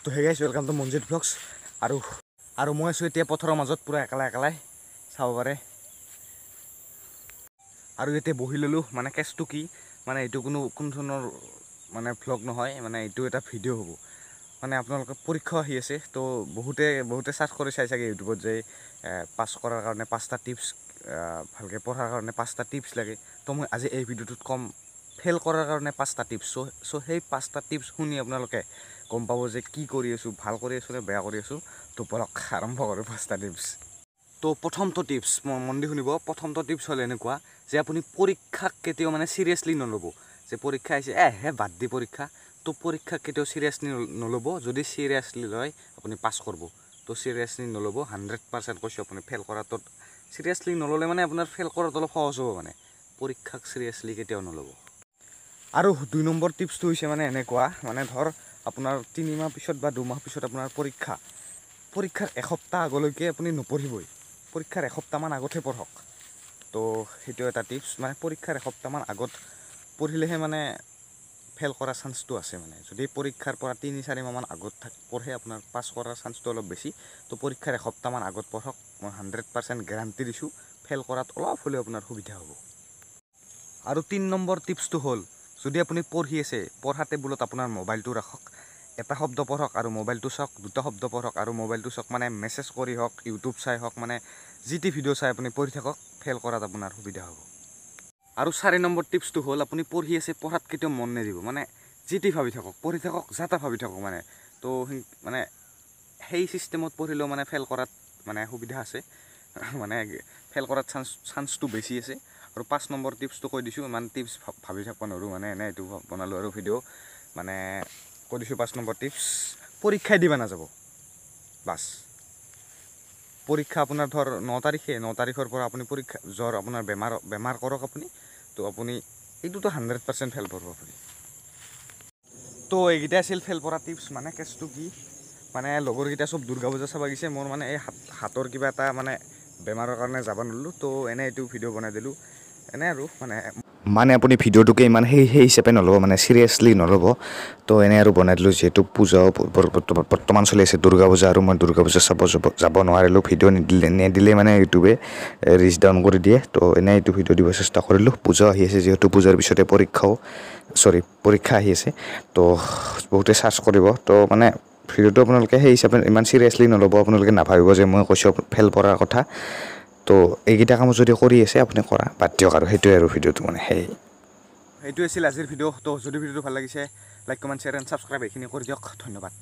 তো হে গাইছ ওয়েলকাম টু মঞ্জিত ব্লগছ আৰু মই আছোঁ এতিয়া পথৰৰ মাজত পুৰা একালাই চাব পাৰে আৰু এতিয়া বহি ল'লোঁ মানে কেছটো কি মানে এইটো কোনো ধৰণৰ মানে ভ্লগ নহয় মানে এইটো এটা ভিডিঅ' হ'ব মানে আপোনালোকৰ পৰীক্ষা আহি আছে তো বহুতে সাৰ্চ কৰি চাই চাগে ইউটিউবত যে পাছ কৰাৰ কাৰণে 5টা টিপছ ভালকৈ পঢ়াৰ কাৰণে 5টা টিপছ লাগে তো মই আজি এই ভিডিঅ'টোত কম ফেল কৰাৰ কাৰণে 5টা টিপছ চ' সেই 5টা টিপছ শুনি আপোনালোকে গম পাব যে কি কৰি আছোঁ ভাল কৰি আছোঁ নে বেয়া কৰি আছোঁ তো বলক আৰম্ভ কৰোঁ 5টা টিপছ তো প্ৰথমটো টিপছ মন দি শুনিব প্ৰথমটো টিপছ হ'ল এনেকুৱা যে আপুনি পৰীক্ষাক কেতিয়াও মানে চিৰিয়াছলি নল'ব যে পৰীক্ষা আহিছে হে বাদ দি পৰীক্ষা তো পৰীক্ষাক কেতিয়াও চিৰিয়াছলি নল'ব যদি চিৰিয়াছলি লয় আপুনি পাছ কৰিব তো চিৰিয়াছলি নল'ব 100% কৈছোঁ আপুনি ফেল কৰাটো চিৰিয়াছলি নল'লে মানে আপোনাৰ ফেল কৰাটো অলপ সহজ হ'ব মানে পৰীক্ষাক চিৰিয়াছলি কেতিয়াও নল'ব আৰু 2 নম্বৰ টিপছটো হৈছে মানে এনেকুৱা মানে ধৰ আপোনাৰ 3 মাহ পিছত বা 2 মাহ পিছত আপোনাৰ পৰীক্ষাৰ এসপ্তাহ আগলৈকে আপুনি নপঢ়িবই পৰীক্ষাৰ এসপ্তাহমান আগতহে পঢ়ক তো সেইটো এটা টিপছ মানে পৰীক্ষাৰ এসপ্তাহমান আগত পঢ়িলেহে মানে ফেল কৰাৰ চান্সটো আছে মানে যদি পৰীক্ষাৰ পৰা 3-4 মাহমান আগত পঢ়ে আপোনাৰ পাছ কৰাৰ চান্সটো অলপ বেছি তো পৰীক্ষাৰ এসপ্তাহমান আগত পঢ়ক মই 100% গেৰাণ্টি দিছোঁ ফেল কৰাত অলপ হ'লেও আপোনাৰ সুবিধা হ'ব আৰু 3 নম্বৰ টিপছটো হ'ল যদি আপুনি পঢ়ি আছে পঢ়া টেবুলত আপোনাৰ মোবাইলটো ৰাখক এটা শব্দ পঢ়ক আৰু মোবাইলটো চাওক দুটা শব্দ পঢ়ক আৰু মোবাইলটো চাওক মানে মেছেজ কৰি হওক ইউটিউব চাই হওক মানে যি টি ভিডিঅ' চাই আপুনি পঢ়ি থাকক ফেল কৰাত আপোনাৰ সুবিধা হ'ব আৰু 4 নম্বৰ টিপছটো হ'ল আপুনি পঢ়ি আছে পঢ়াত কেতিয়াও মন নিদিব মানে যি টি ভাবি থাকক পঢ়ি থাকক যাতা ভাবি থাকক মানে তো মানে সেই চিষ্টেমত পঢ়িলেও মানে ফেল কৰাত মানে সুবিধা আছে মানে ফেল কৰাত চান্সটো বেছি আছে আৰু 5 নম্বৰ টিপছটো কৈ দিছোঁ ইমান টিপছ ভাবি থাকিব নোৱাৰোঁ মানে এনে এইটো বনালোঁ আৰু ভিডিঅ' মানে কৈ দিছোঁ 5 নম্বৰ টিপছ পৰীক্ষাই দিব নাযাব বাছ পৰীক্ষা আপোনাৰ ধৰ 9 তাৰিখৰ পৰা আপুনি পৰীক্ষা জ্বৰ আপোনাৰ বেমাৰ কৰক আপুনি তো আপুনি এইটোতো 100% ফেল কৰিব আপুনি তো এইকেইটা আছিল ফেল কৰা টিপছ মানে কেছটো কি মানে লগৰকেইটা চব দুৰ্গা পূজা চাব গৈছে মোৰ মানে এই হাতৰ কিবা এটা মানে বেমাৰৰ কাৰণে যাব নোৱাৰিলোঁ তো এনে এইটো ভিডিঅ' বনাই দিলোঁ এনে আৰু মানে আপুনি ভিডিঅ'টোকে ইমান সেই হিচাপে নল'ব মানে চিৰিয়াছলি নল'ব তো এনে আৰু বনাই দিলোঁ যিহেতু পূজাও বৰ্তমান চলি আছে দুৰ্গা পূজা আৰু মই দুৰ্গা পূজা চাব যাব নোৱাৰিলোঁ ভিডিঅ' নিদিলে মানে ইউটিউবে ৰিচ ডাউন কৰি দিয়ে তো এনে এইটো ভিডিঅ' দিব চেষ্টা কৰিলোঁ পূজা আহি আছে যিহেতু পূজাৰ পিছতে পৰীক্ষা আহি আছে তো বহুতে চাৰ্চ কৰিব তো মানে ভিডিঅ'টো আপোনালোকে সেই হিচাপে ইমান চিৰিয়াছলি নল'ব আপোনালোকে নাভাবিব যে মই কৈছোঁ ফেল কৰাৰ কথা তো এইকেইটা কাম যদি কৰি আছে আপুনি কৰা বাদ দিয়ক আৰু সেইটোৱে আৰু ভিডিঅ'টো মানে সেইটোৱে আছিল আজিৰ ভিডিঅ' তো যদি ভিডিঅ'টো ভাল লাগিছে like comment share and subscribe এইখিনি কৰি দিয়ক ধন্যবাদ।